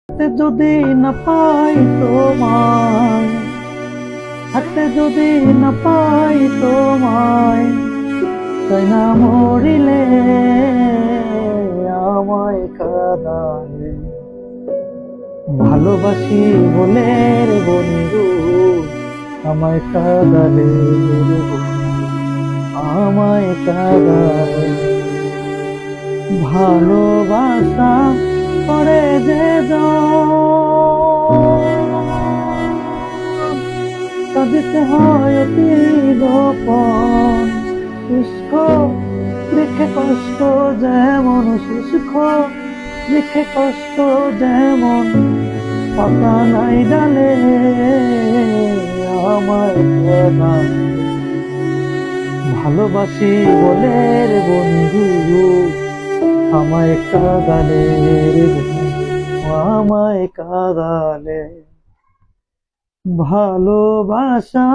যদি না পাই তোমায়, হাতে যদি না পাই তোমায়, তাই না মরিলে আমায় কাঁদালে। ভালোবাসি বলে রে বন্ধু আমায় কাঁদালে, আমায় কাঁদালে। ভালোবাসা করে যে কাঁদিতে হয় অতি গোপন। শুষ্ক বৃক্ষে কষ্ট যেমন, শুষ্ক বৃক্ষে কষ্ট যেমন, পাতা নাই ডালে আমায় কাঁদালে। ভালোবাসি বলে রে বন্ধু আমায় কাঁদালে রে বন্ধু, আমায় কাঁদালে। ভালোবাসা